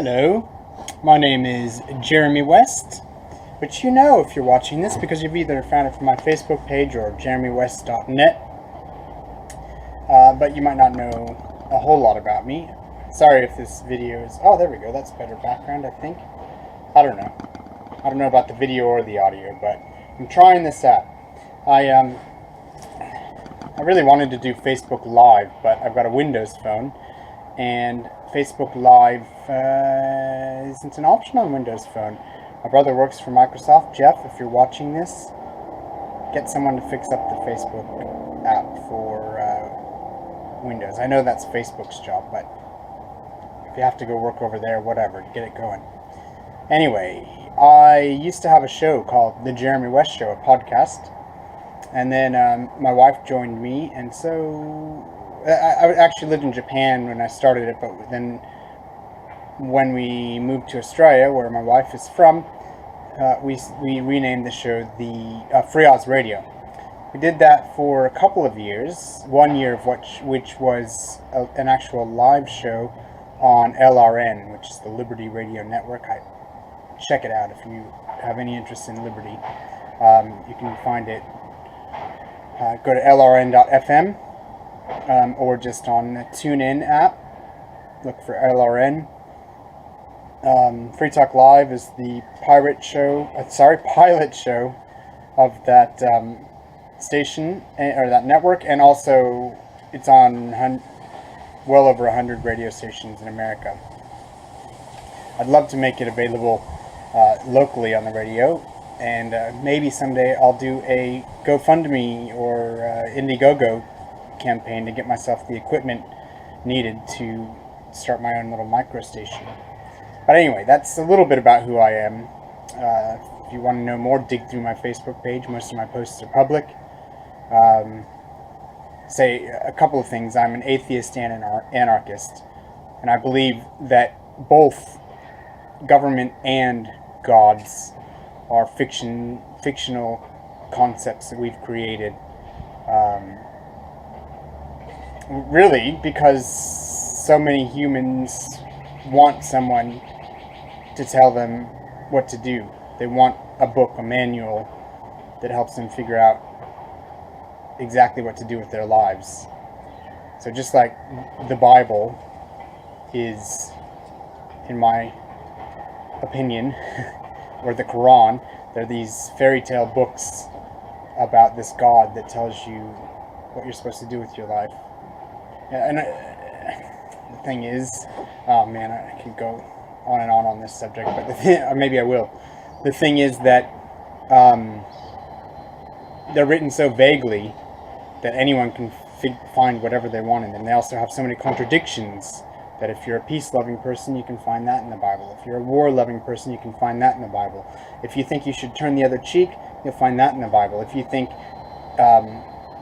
Hello, my name is Jeremy West, which you know if you're watching this because you've either found it from my Facebook page or jeremywest.net, but you might not know a whole lot about me. Sorry if this video is... Oh, there we go, that's better background, I think. I don't know. I don't know about the video or the audio, but I'm trying this out. I really wanted to do Facebook Live, but I've got a Windows phone, and Facebook Live isn't an option on Windows Phone. My brother works for Microsoft. Jeff, if you're watching this, get someone to fix up the Facebook app for Windows. I know that's Facebook's job, but if you have to go work over there, whatever, get it going. Anyway, I used to have a show called The Jeremy West Show, a podcast, and then my wife joined me, and so I actually lived in Japan when I started it, but then when we moved to Australia, where my wife is from, we renamed the show the Free Oz Radio. We did that for a couple of years, 1 year of which was an actual live show on LRN, which is the Liberty Radio Network. Check it out if you have any interest in Liberty. You can find it. Go to lrn.fm or just on the TuneIn app. Look for LRN. Free Talk Live is the pilot show of that station or that network, and also it's on well over 100 radio stations in America. I'd love to make it available locally on the radio, and maybe someday I'll do a GoFundMe or Indiegogo campaign to get myself the equipment needed to start my own little micro station. But anyway, that's a little bit about who I am. If you want to know more, dig through my Facebook page. Most of my posts are public. Say a couple of things. I'm an atheist and an anarchist, and I believe that both government and gods are fictional concepts that we've created. Really, because so many humans want someone to tell them what to do. They want a book, a manual that helps them figure out exactly what to do with their lives. So just like the Bible is, in my opinion, or the Quran, they're these fairy tale books about this God that tells you what you're supposed to do with your life. And the thing is, oh man, I could go on and on this subject, but or maybe I will. The thing is that they're written so vaguely that anyone can find whatever they want in them. They also have so many contradictions that if you're a peace-loving person, you can find that in the Bible. If you're a war-loving person, you can find that in the Bible. If you think you should turn the other cheek, you'll find that in the Bible. If you think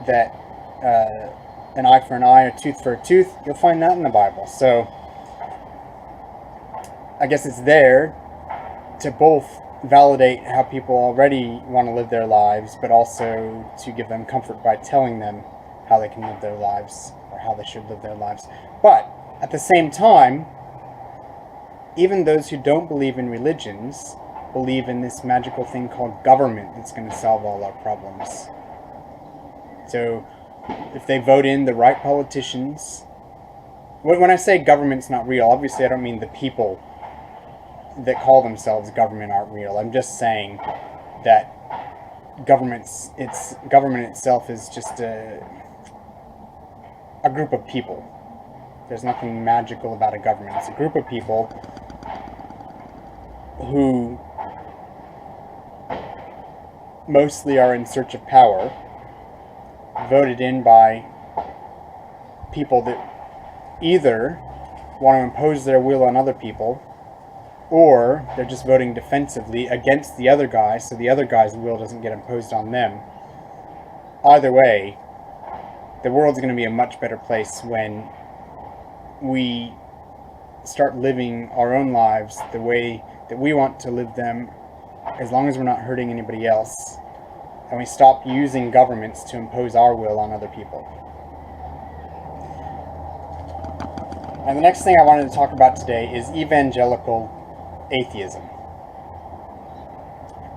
that an eye for an eye, a tooth for a tooth, you'll find that in the Bible. So I guess it's there to both validate how people already want to live their lives, but also to give them comfort by telling them how they can live their lives, or how they should live their lives. But at the same time, even those who don't believe in religions believe in this magical thing called government that's going to solve all our problems. So if they vote in the right politicians... When I say government's not real, obviously I don't mean the people that call themselves government aren't real. I'm just saying that government itself is just a group of people. There's nothing magical about a government. It's a group of people who mostly are in search of power, voted in by people that either want to impose their will on other people, or they're just voting defensively against the other guy so the other guy's will doesn't get imposed on them. Either way, the world's going to be a much better place when we start living our own lives the way that we want to live them, as long as we're not hurting anybody else, and we stop using governments to impose our will on other people. And the next thing I wanted to talk about today is evangelical atheism.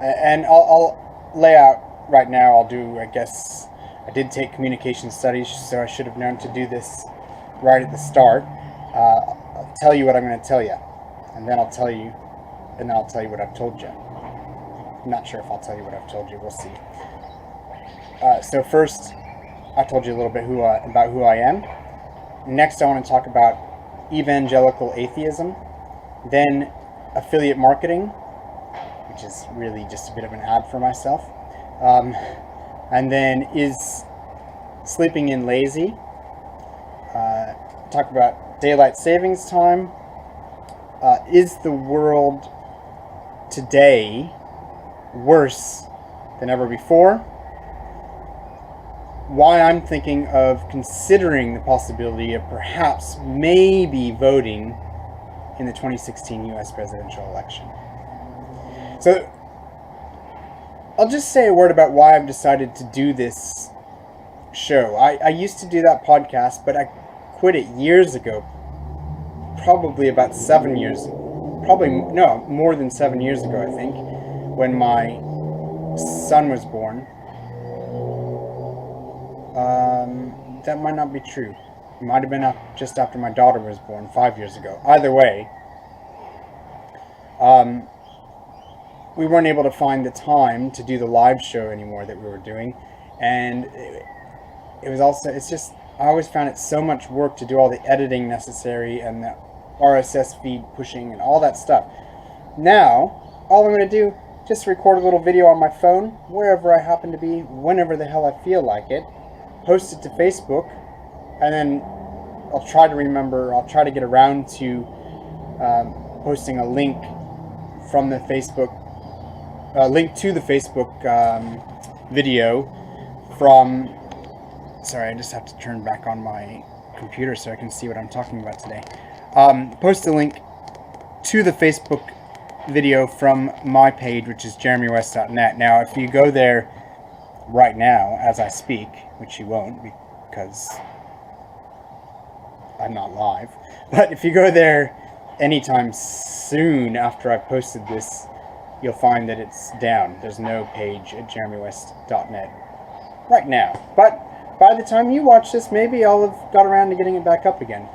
And I'll lay out right now, I guess, I did take communication studies, so I should have known to do this right at the start. I'll tell you what I'm going to tell you, and then I'll tell you what I've told you. I'm not sure if I'll tell you what I've told you, we'll see. So first, I told you a little bit about who I am. Next, I want to talk about evangelical atheism, then affiliate marketing, which is really just a bit of an ad for myself, and then is sleeping in lazy, talk about daylight savings time, is the world today worse than ever before, why I'm thinking of considering the possibility of perhaps maybe voting in the 2016 US presidential election. So I'll just say a word about why I've decided to do this show. I used to do that podcast, but I quit it years ago, probably about 7 years, more than 7 years ago, I think, when my son was born. That might not be true. It might have been just after my daughter was born, 5 years ago. Either way, we weren't able to find the time to do the live show anymore that we were doing, and I always found it so much work to do all the editing necessary and the RSS feed pushing and all that stuff. Now, all I'm going to do, just record a little video on my phone, wherever I happen to be, whenever the hell I feel like it, post it to Facebook, and then I'll try to get around to posting a link from the Facebook, link to the Facebook video from, sorry, I just have to turn back on my computer so I can see what I'm talking about today. Post a link to the Facebook video from my page, which is jeremywest.net. Now, if you go there right now as I speak, which you won't because I'm not live, but if you go there anytime soon after I've posted this, you'll find that it's down. There's no page at jeremywest.net right now, but by the time you watch this, maybe I'll have got around to getting it back up again.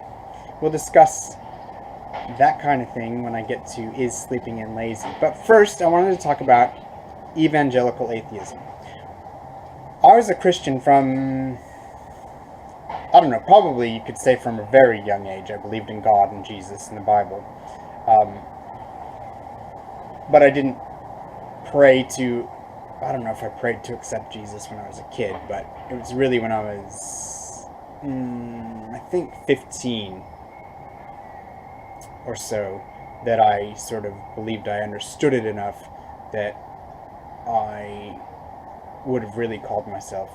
We'll discuss that kind of thing when I get to Is Sleeping in Lazy. But first, I wanted to talk about evangelical atheism. I was a Christian from, I don't know, probably you could say from a very young age. I believed in God and Jesus and the Bible. But I didn't pray to, I don't know if I prayed to accept Jesus when I was a kid, but it was really when I was, I think 15 or so, that I sort of believed I understood it enough that I would have really called myself,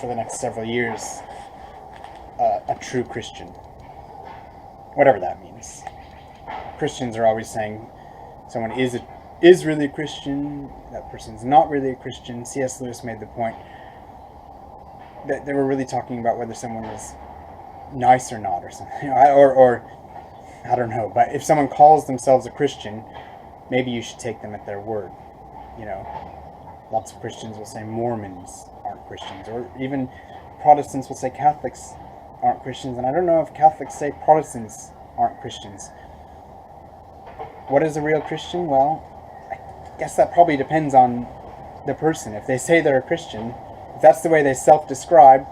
for the next several years, a true Christian. Whatever that means. Christians are always saying someone is really a Christian, that person's not really a Christian. C.S. Lewis made the point that they were really talking about whether someone was nice or not, or something, or I don't know, but if someone calls themselves a Christian, maybe you should take them at their word. You know, lots of Christians will say Mormons aren't Christians, or even Protestants will say Catholics aren't Christians, and I don't know if Catholics say Protestants aren't Christians. What is a real Christian? Well, I guess that probably depends on the person. If they say they're a Christian, if that's the way they self-describe,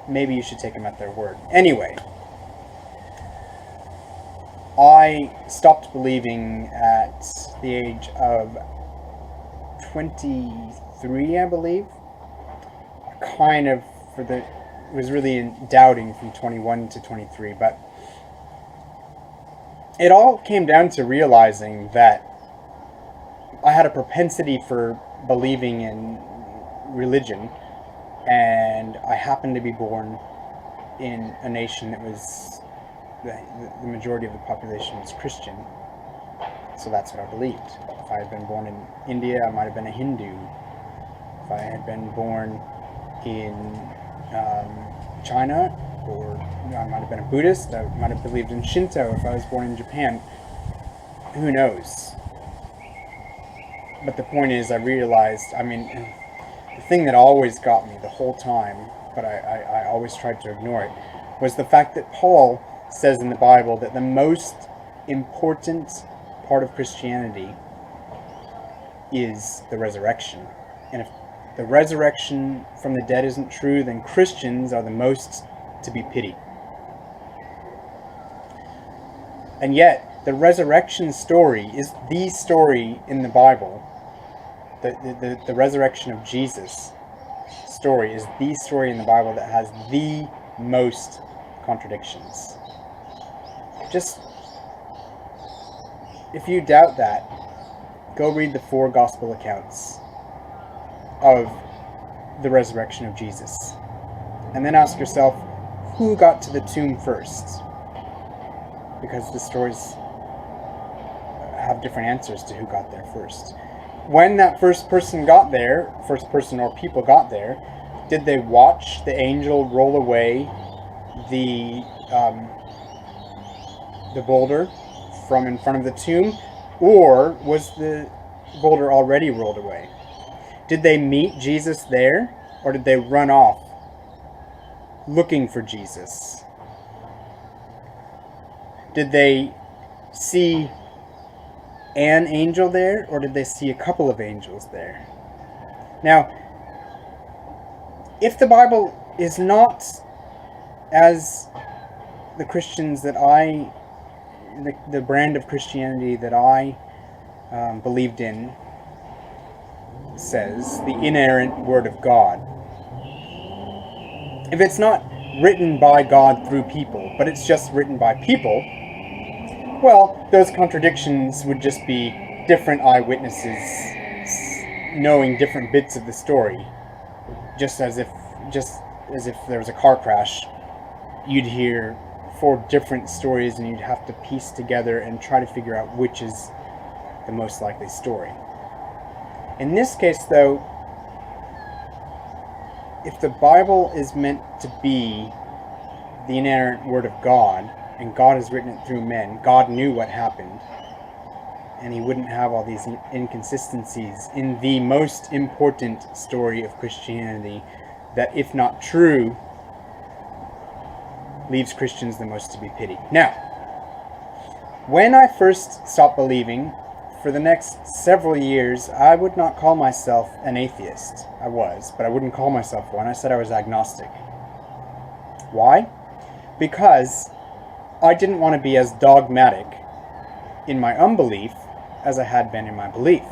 maybe you should take them at their word. Anyway, I stopped believing at the age of 23, I believe. Kind of was really in doubting from 21 to 23, but it all came down to realizing that I had a propensity for believing in religion, and I happened to be born in a nation that was the majority of the population was Christian, so that's what I believed. If I had been born in India, I might have been a Hindu. If I had been born in China, or I might have been a Buddhist. I might have believed in Shinto if I was born in Japan. Who knows? But the point is, I realized, the thing that always got me the whole time, but I always tried to ignore it, was the fact that Paul says in the Bible that the most important part of Christianity is the resurrection. And if the resurrection from the dead isn't true, then Christians are the most to be pitied. And yet, the resurrection story is the story in the Bible. The resurrection of Jesus story is the story in the Bible that has the most contradictions. Just, if you doubt that, go read the 4 gospel accounts of the resurrection of Jesus. And then ask yourself, who got to the tomb first? Because the stories have different answers to who got there first. When that first person or people got there, did they watch the angel roll away the boulder from in front of the tomb, or was the boulder already rolled away? Did they meet Jesus there, or did they run off looking for Jesus? Did they see an angel there, or did they see a couple of angels there? Now, if the Bible is not as the Christians that the brand of Christianity that I believed in says, the inerrant Word of God, if it's not written by God through people, but it's just written by people, well, those contradictions would just be different eyewitnesses knowing different bits of the story. Just as if there was a car crash, you'd hear 4 different stories and you'd have to piece together and try to figure out which is the most likely story. In this case, though, if the Bible is meant to be the inerrant Word of God, and God has written it through men, God knew what happened, and he wouldn't have all these inconsistencies in the most important story of Christianity that, if not true, leaves Christians the most to be pitied. Now, when I first stopped believing, for the next several years, I would not call myself an atheist. I was, but I wouldn't call myself one. I said I was agnostic. Why? Because I didn't want to be as dogmatic in my unbelief as I had been in my belief.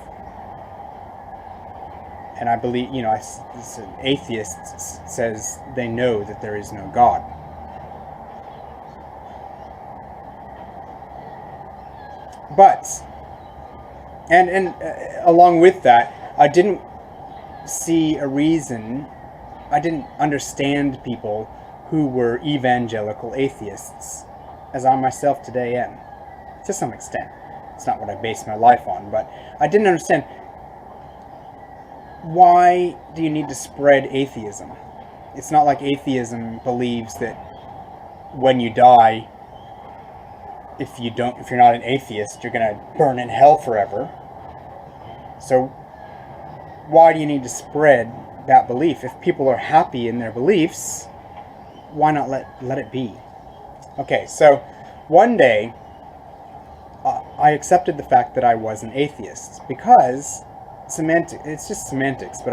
And I believe, an atheist says they know that there is no God. But, and along with that, I didn't see a reason, I didn't understand people who were evangelical atheists, as I myself today am, to some extent. It's not what I base my life on, but I didn't understand, why do you need to spread atheism? It's not like atheism believes that when you die, if you're not an atheist, you're going to burn in hell forever. So why do you need to spread that belief? If people are happy in their beliefs, why not let it be? Okay, so one day I accepted the fact that I was an atheist because it's just semantics, but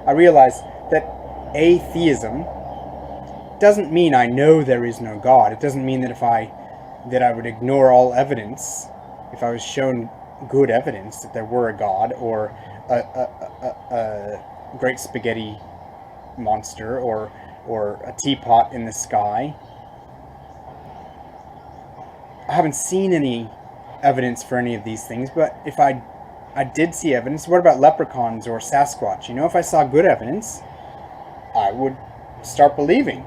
I realized that atheism doesn't mean I know there is no God. It doesn't mean that I would ignore all evidence if I was shown good evidence that there were a God or a great spaghetti monster or a teapot in the sky. I haven't seen any evidence for any of these things, but if I did see evidence, what about leprechauns or Sasquatch? If I saw good evidence, I would start believing.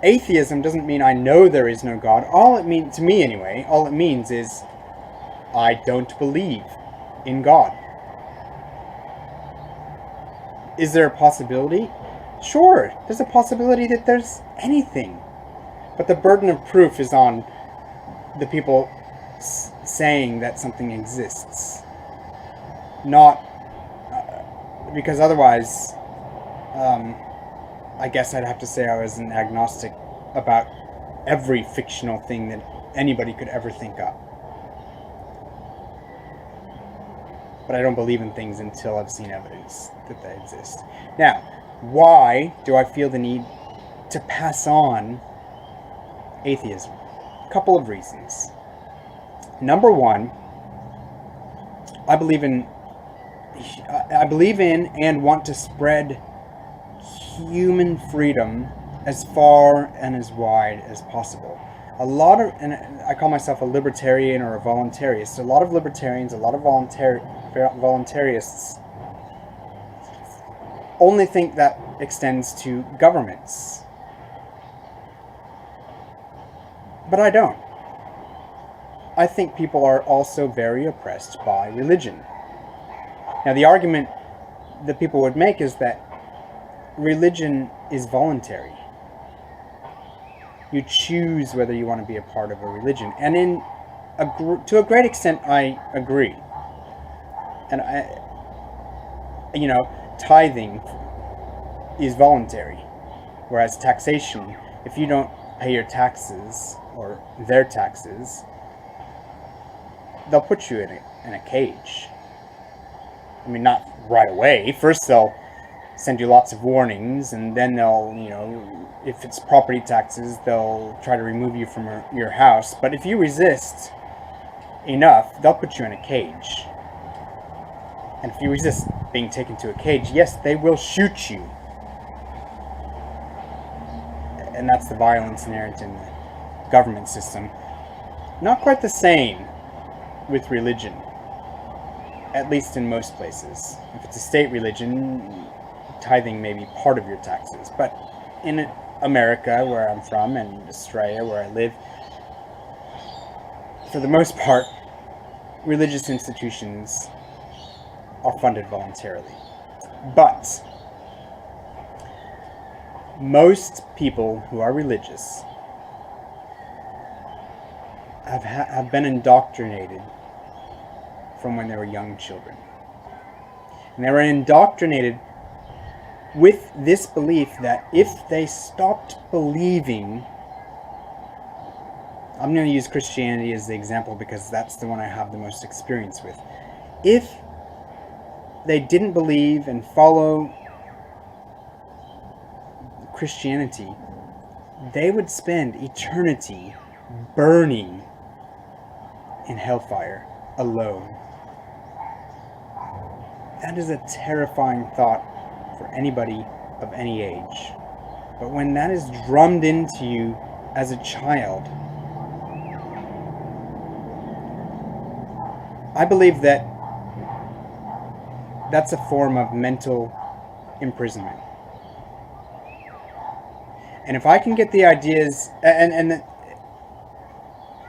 Atheism doesn't mean I know there is no God. All it means, to me anyway, all it means is I don't believe in God. Is there a possibility Sure, there's a possibility that there's anything. But the burden of proof is on the people saying that something exists. Not because otherwise, I guess I'd have to say I was an agnostic about every fictional thing that anybody could ever think up. But I don't believe in things until I've seen evidence that they exist. Now, why do I feel the need to pass on atheism? A couple of reasons. Number one, I believe in and want to spread human freedom as far and as wide as possible. And I call myself a libertarian or a voluntarist. A lot of libertarians, a lot of voluntarists only think that extends to governments. But I don't. I think people are also very oppressed by religion. Now, the argument that people would make is that religion is voluntary. You choose whether you want to be a part of a religion. And to a great extent, I agree. And tithing is voluntary. Whereas taxation, if you don't pay your taxes or their taxes, they'll put you in a cage. I mean, not right away. First they'll send you lots of warnings, and then they'll, if it's property taxes, they'll try to remove you from your house. But if you resist enough, they'll put you in a cage. And if you resist being taken to a cage, yes, they will shoot you. And that's the violence inherent in the government system. Not quite the same with religion. At least in most places. If it's a state religion, tithing may be part of your taxes. But in America, where I'm from, and Australia, where I live, for the most part, religious institutions are funded voluntarily. But most people who are religious have been indoctrinated from when they were young children. And they were indoctrinated with this belief that if they stopped believing, I'm going to use Christianity as the example because that's the one I have the most experience with. If they didn't believe and follow Christianity, they would spend eternity burning in hellfire alone. That is a terrifying thought for anybody of any age. But when that is drummed into you as a child, I believe that that's a form of mental imprisonment. And if I can get the ideas, and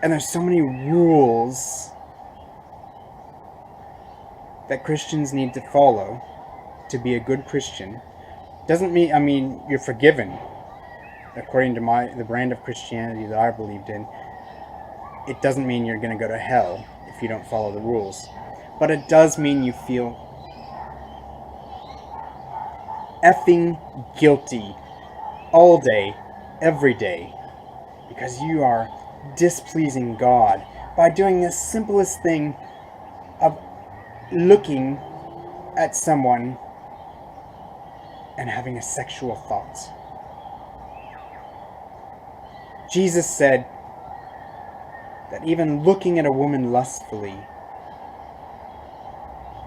there's so many rules that Christians need to follow to be a good Christian, doesn't mean, you're forgiven according to the brand of Christianity that I believed in. It doesn't mean you're going to go to hell if you don't follow the rules. But it does mean you feel effing guilty all day, every day, because you are displeasing God by doing the simplest thing of looking at someone and having a sexual thought. Jesus said that even looking at a woman lustfully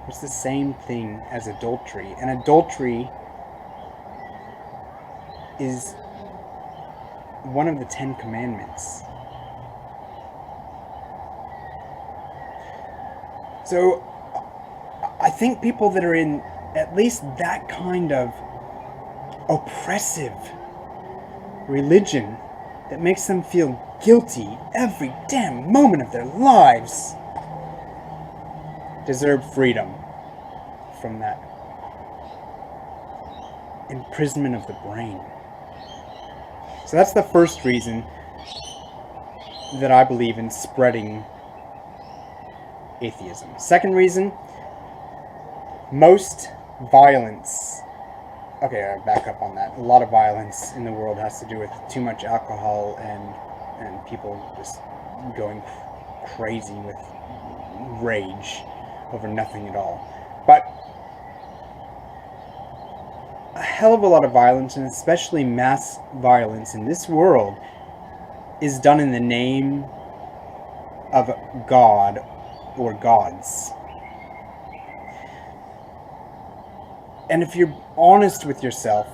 was the same thing as adultery. And adultery is one of the 10 Commandments. So I think people that are in at least that kind of oppressive religion that makes them feel guilty every damn moment of their lives deserve freedom from that. imprisonment of the brain. So that's the first reason that I believe in spreading atheism. Second reason, most violence, okay, I back up on that. A lot of violence in the world has to do with too much alcohol and people just going crazy with rage over nothing at all. But a hell of a lot of violence, and especially mass violence in this world, is done in the name of God or gods. And if you're honest with yourself,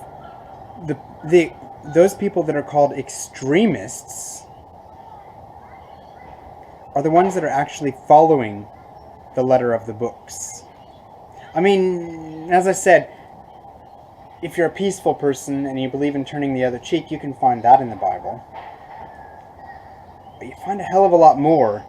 those people that are called extremists are the ones that are actually following the letter of the books. I mean, as I said, if you're a peaceful person and you believe in turning the other cheek, you can find that in the Bible. But you find a hell of a lot more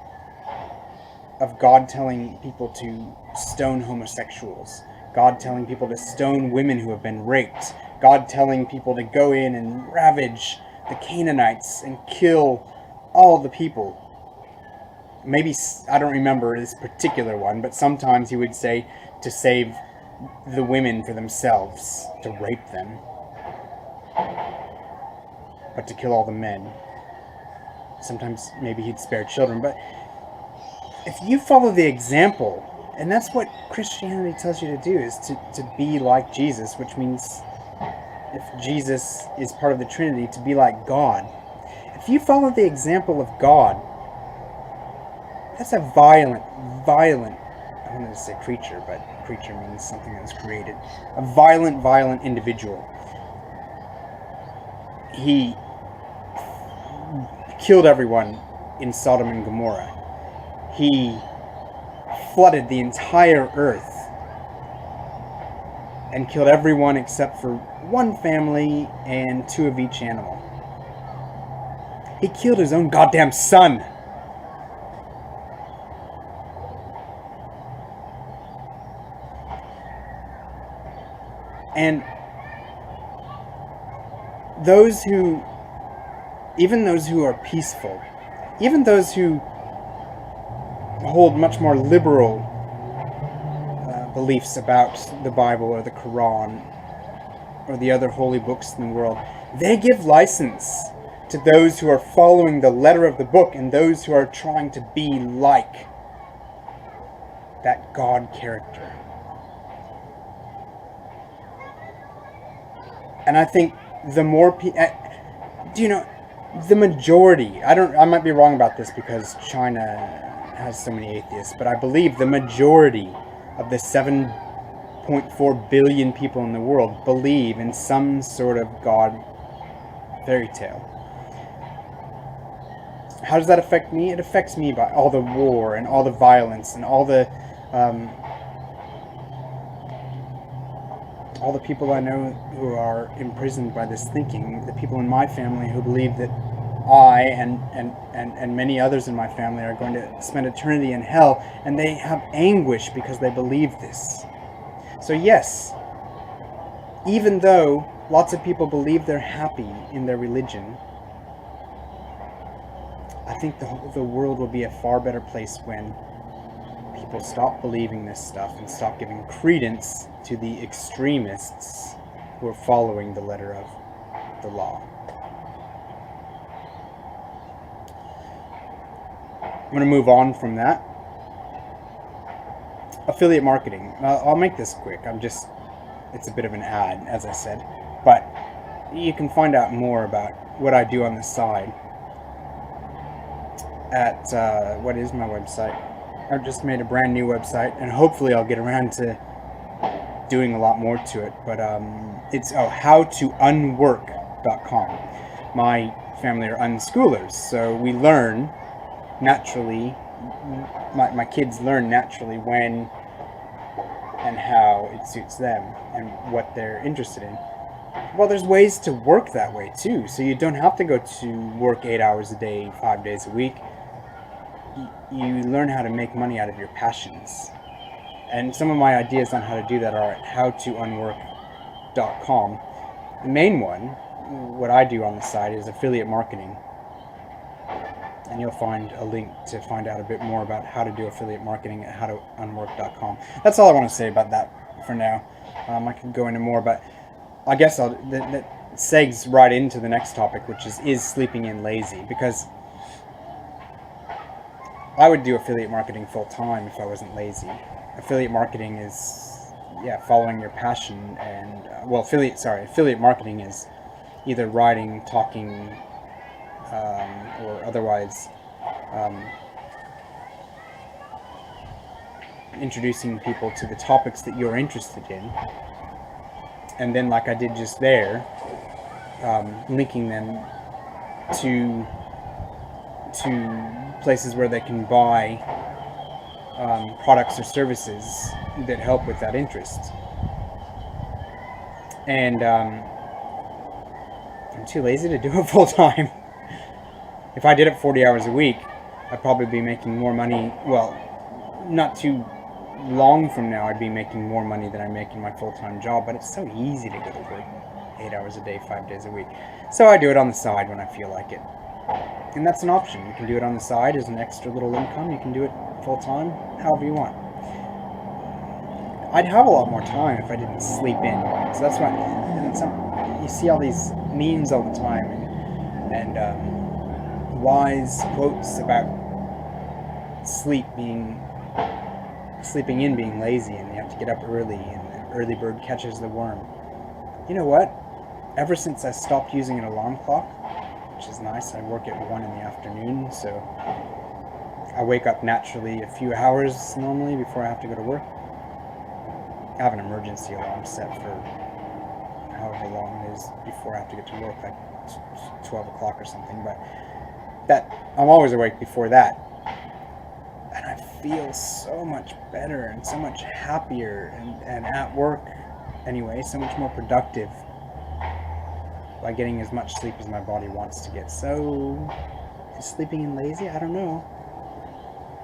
of God telling people to stone homosexuals, God telling people to stone women who have been raped, God telling people to go in and ravage the Canaanites and kill all the people. Maybe, I don't remember this particular one, but sometimes he would say to save the women for themselves, to rape them, but to kill all the men. Sometimes maybe he'd spare children, but if you follow the example, and that's what Christianity tells you to do, is to be like Jesus, which means if Jesus is part of the Trinity, to be like God. If you follow the example of God, that's a violent, I wanted to say creature, but creature means something that was created. A violent individual. He killed everyone in Sodom and Gomorrah. He flooded the entire earth and killed everyone except for one family and 2 of each animal. He killed his own goddamn son. And even those who are peaceful, even those who hold much more liberal beliefs about the Bible or the Quran or the other holy books in the world, they give license to those who are following the letter of the book and those who are trying to be like that God character. And I think the more the majority, I might be wrong about this because China has so many atheists, but I believe the majority of the 7.4 billion people in the world believe in some sort of God fairy tale. How does that affect me? It affects me by all the war and all the violence and all the people I know who are imprisoned by this thinking, the people in my family who believe that I and many others in my family are going to spend eternity in hell, and they have anguish because they believe this. So yes, even though lots of people believe they're happy in their religion, I think the world will be a far better place when people stop believing this stuff and stop giving credence to the extremists who are following the letter of the law. I'm going to move on from that. Affiliate marketing. I'll make this quick. It's a bit of an ad, as I said. But you can find out more about what I do on the side at, what is my website? I've just made a brand new website, and hopefully I'll get around to doing a lot more to it. But it's howtounwork.com. My family are unschoolers, so we learn naturally. My kids learn naturally when and how it suits them and what they're interested in. Well, there's ways to work that way too, so you don't have to go to work 8 hours a day, 5 days a week. You learn how to make money out of your passions. And some of my ideas on how to do that are at howtounwork.com. The main one, what I do on the side, is affiliate marketing. And you'll find a link to find out a bit more about how to do affiliate marketing at howtounwork.com. That's all I want to say about that for now. I can go into more, but I guess that segs right into the next topic, which is sleeping in lazy? Because I would do affiliate marketing full time if I wasn't lazy. Affiliate marketing is, following your passion, and affiliate marketing is either writing, talking, or otherwise introducing people to the topics that you're interested in, and then, like I did just there, linking them to places where they can buy products or services that help with that interest. And I'm too lazy to do it full time. If I did it 40 hours a week, I'd probably be making more money. Well, not too long from now, I'd be making more money than I make in my full-time job, but it's so easy to go to work 8 hours a day, 5 days a week. So I do it on the side when I feel like it. And that's an option. You can do it on the side as an extra little income. You can do it full-time, however you want. I'd have a lot more time if I didn't sleep in. So that's why you see all these memes all the time, and wise quotes about sleeping in being lazy, and you have to get up early, and the early bird catches the worm. You know what? Ever since I stopped using an alarm clock, which is nice, I work at 1 in the afternoon, so I wake up naturally a few hours normally before I have to go to work. I have an emergency alarm set for however long it is before I have to get to work, like 12 o'clock or something, but I'm always awake before that. And I feel so much better and so much happier, and at work anyway, so much more productive by getting as much sleep as my body wants to get. So, is sleeping in lazy? I don't know.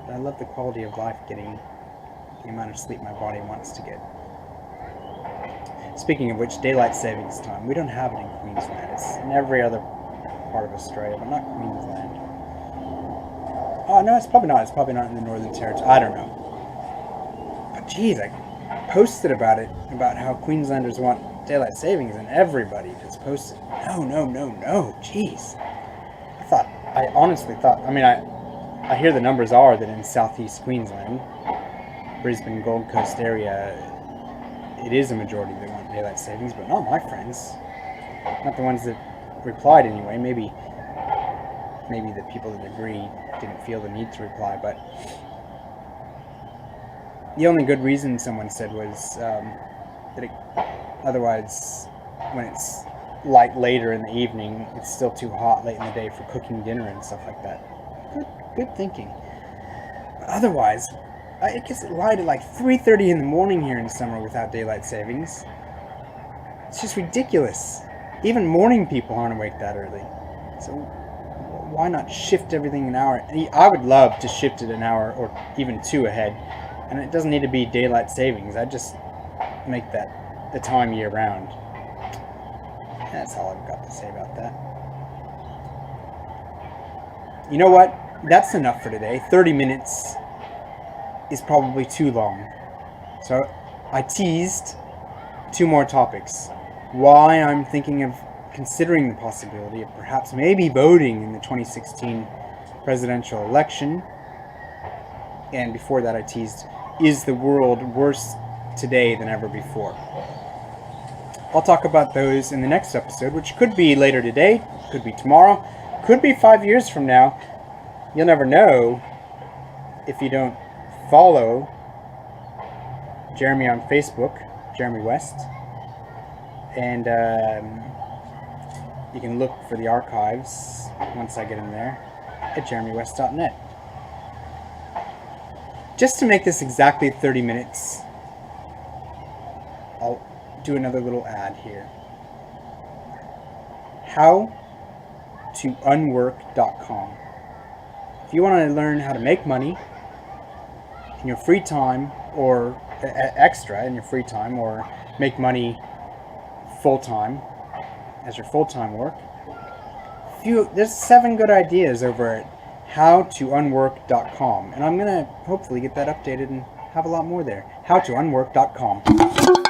But I love the quality of life, getting the amount of sleep my body wants to get. Speaking of which, daylight savings time. We don't have it in Queensland. It's in every other part of Australia, but not Queensland. Oh, no, it's probably not. It's probably not in the Northern Territory. I don't know. But geez, I posted about it, about how Queenslanders want daylight savings, and everybody just posted, no, jeez. I honestly thought, I hear the numbers are that in southeast Queensland, Brisbane, Gold Coast area, it is a majority that want daylight savings, but not my friends. Not the ones that replied anyway. Maybe the people that agree didn't feel the need to reply, but the only good reason someone said was that otherwise, when it's light later in the evening, it's still too hot late in the day for cooking dinner and stuff like that. Good thinking. But otherwise, it gets light at like 3:30 in the morning here in summer without daylight savings. It's just ridiculous. Even morning people aren't awake that early. So why not shift everything an hour? I would love to shift it an hour or even 2 ahead. And it doesn't need to be daylight savings. I just make that the time year round. That's all I've got to say about that. You know what? That's enough for today. 30 minutes is probably too long. So I teased 2 more topics. Why I'm thinking of considering the possibility of perhaps maybe voting in the 2016 presidential election. And before that I teased, is the world worse today than ever before? I'll talk about those in the next episode, which could be later today, could be tomorrow, could be 5 years from now. You'll never know if you don't follow Jeremy on Facebook, Jeremy West, and you can look for the archives once I get in there at jeremywest.net. Just to make this exactly 30 minutes, I'll do another little ad here. howtounwork.com. If you want to learn how to make money in your free time, or extra in your free time, or make money full time as your full-time work. There's 7 good ideas over at howtounwork.com, and I'm gonna hopefully get that updated and have a lot more there. howtounwork.com.